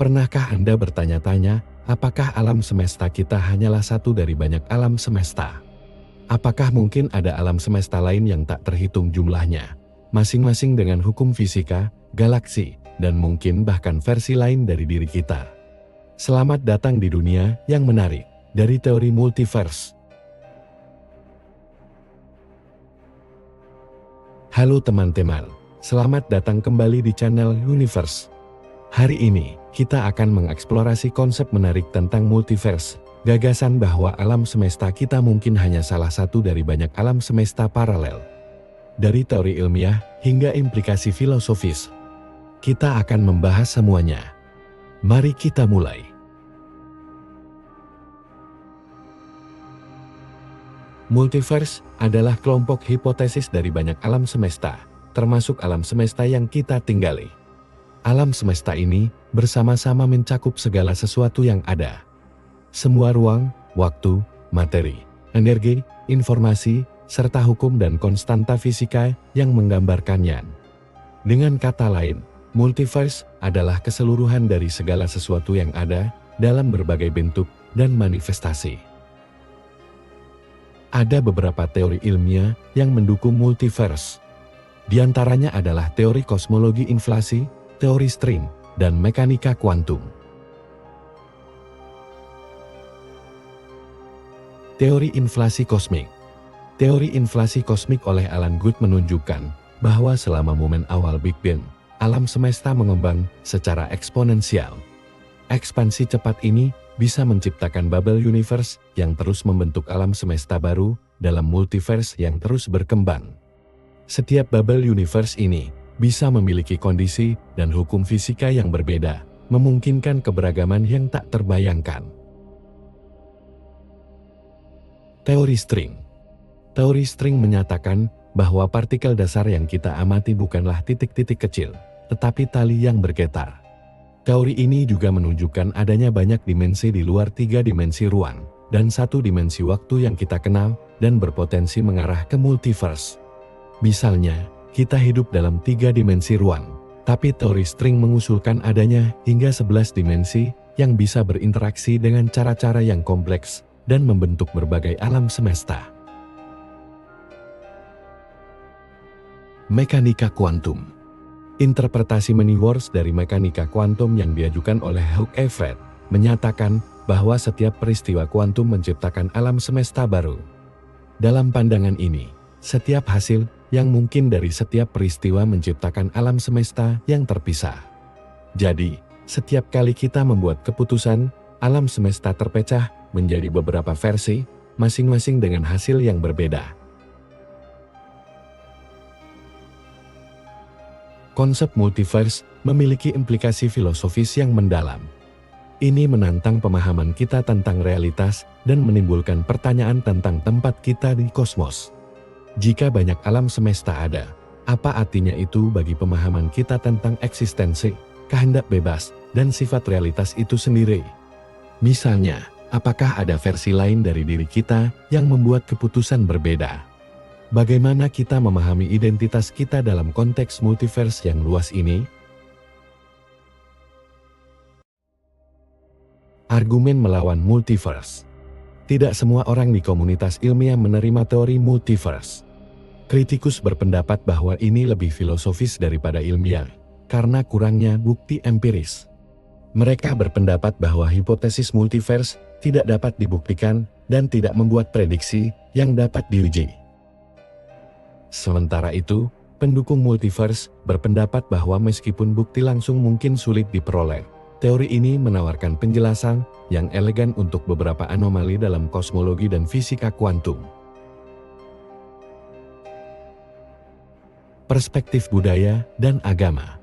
Pernahkah Anda bertanya-tanya, apakah alam semesta kita hanyalah satu dari banyak alam semesta? Apakah mungkin ada alam semesta lain yang tak terhitung jumlahnya, masing-masing dengan hukum fisika, galaksi, dan mungkin bahkan versi lain dari diri kita? Selamat datang di dunia yang menarik dari teori multiverse. Halo teman-teman, selamat datang kembali di channel Universe. Hari ini, kita akan mengeksplorasi konsep menarik tentang multiverse, gagasan bahwa alam semesta kita mungkin hanya salah satu dari banyak alam semesta paralel. Dari teori ilmiah hingga implikasi filosofis, kita akan membahas semuanya. Mari kita mulai. Multiverse adalah kelompok hipotesis dari banyak alam semesta, termasuk alam semesta yang kita tinggali. Alam semesta ini bersama-sama mencakup segala sesuatu yang ada. Semua ruang, waktu, materi, energi, informasi, serta hukum dan konstanta fisika yang menggambarkannya. Dengan kata lain, multiverse adalah keseluruhan dari segala sesuatu yang ada dalam berbagai bentuk dan manifestasi. Ada beberapa teori ilmiah yang mendukung multiverse. Di antaranya adalah teori kosmologi inflasi, teori string, dan mekanika kuantum. Teori inflasi kosmik. Teori inflasi kosmik oleh Alan Guth menunjukkan bahwa selama momen awal Big Bang, alam semesta mengembang secara eksponensial. Ekspansi cepat ini bisa menciptakan bubble universe yang terus membentuk alam semesta baru dalam multiverse yang terus berkembang. Setiap bubble universe ini bisa memiliki kondisi dan hukum fisika yang berbeda, memungkinkan keberagaman yang tak terbayangkan. Teori string. Teori string menyatakan bahwa partikel dasar yang kita amati bukanlah titik-titik kecil, tetapi tali yang bergetar. Teori ini juga menunjukkan adanya banyak dimensi di luar 3 dimensi ruang, dan 1 dimensi waktu yang kita kenal, dan berpotensi mengarah ke multiverse. Misalnya, kita hidup dalam 3 dimensi ruang, tapi teori string mengusulkan adanya hingga 11 dimensi yang bisa berinteraksi dengan cara-cara yang kompleks dan membentuk berbagai alam semesta. Mekanika kuantum. Interpretasi many worlds dari mekanika kuantum yang diajukan oleh Hugh Everett menyatakan bahwa setiap peristiwa kuantum menciptakan alam semesta baru. Dalam pandangan ini, setiap hasil yang mungkin dari setiap peristiwa menciptakan alam semesta yang terpisah. Jadi, setiap kali kita membuat keputusan, alam semesta terpecah menjadi beberapa versi, masing-masing dengan hasil yang berbeda. Konsep multiverse memiliki implikasi filosofis yang mendalam. Ini menantang pemahaman kita tentang realitas dan menimbulkan pertanyaan tentang tempat kita di kosmos. Jika banyak alam semesta ada, apa artinya itu bagi pemahaman kita tentang eksistensi, kehendak bebas, dan sifat realitas itu sendiri? Misalnya, apakah ada versi lain dari diri kita yang membuat keputusan berbeda? Bagaimana kita memahami identitas kita dalam konteks multiverse yang luas ini? Argumen melawan multiverse. Tidak semua orang di komunitas ilmiah menerima teori multiverse. Kritikus berpendapat bahwa ini lebih filosofis daripada ilmiah, karena kurangnya bukti empiris. Mereka berpendapat bahwa hipotesis multiverse tidak dapat dibuktikan dan tidak membuat prediksi yang dapat diuji. Sementara itu, pendukung multiverse berpendapat bahwa meskipun bukti langsung mungkin sulit diperoleh, teori ini menawarkan penjelasan yang elegan untuk beberapa anomali dalam kosmologi dan fisika kuantum. Perspektif budaya dan agama.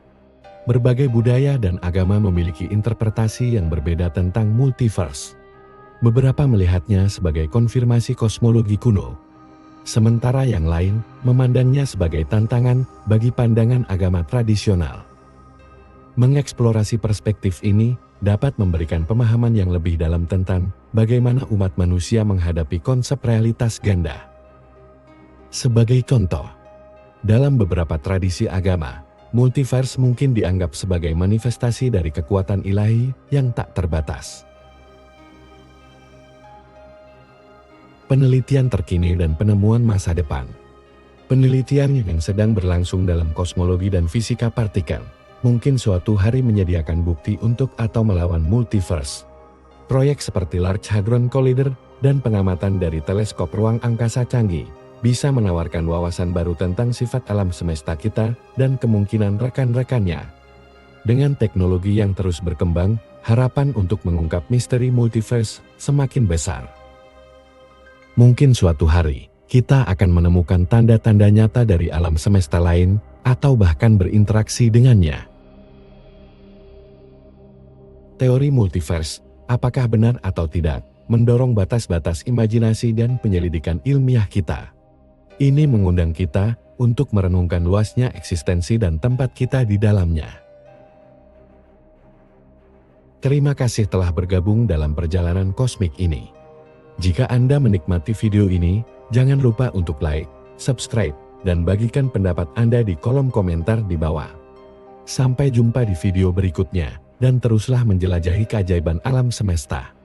Berbagai budaya dan agama memiliki interpretasi yang berbeda tentang multiverse. Beberapa melihatnya sebagai konfirmasi kosmologi kuno, sementara yang lain memandangnya sebagai tantangan bagi pandangan agama tradisional. Mengeksplorasi perspektif ini dapat memberikan pemahaman yang lebih dalam tentang bagaimana umat manusia menghadapi konsep realitas ganda. Sebagai contoh, dalam beberapa tradisi agama, multiverse mungkin dianggap sebagai manifestasi dari kekuatan ilahi yang tak terbatas. Penelitian terkini dan penemuan masa depan. Penelitian yang sedang berlangsung dalam kosmologi dan fisika partikel mungkin suatu hari menyediakan bukti untuk atau melawan multiverse. Proyek seperti Large Hadron Collider dan pengamatan dari teleskop ruang angkasa canggih bisa menawarkan wawasan baru tentang sifat alam semesta kita dan kemungkinan rekan-rekannya. Dengan teknologi yang terus berkembang, harapan untuk mengungkap misteri multiverse semakin besar. Mungkin suatu hari, kita akan menemukan tanda-tanda nyata dari alam semesta lain, atau bahkan berinteraksi dengannya. Teori multiverse, apakah benar atau tidak, mendorong batas-batas imajinasi dan penyelidikan ilmiah kita. Ini mengundang kita untuk merenungkan luasnya eksistensi dan tempat kita di dalamnya. Terima kasih telah bergabung dalam perjalanan kosmik ini. Jika Anda menikmati video ini, jangan lupa untuk like, subscribe, dan bagikan pendapat Anda di kolom komentar di bawah. Sampai jumpa di video berikutnya, dan teruslah menjelajahi keajaiban alam semesta.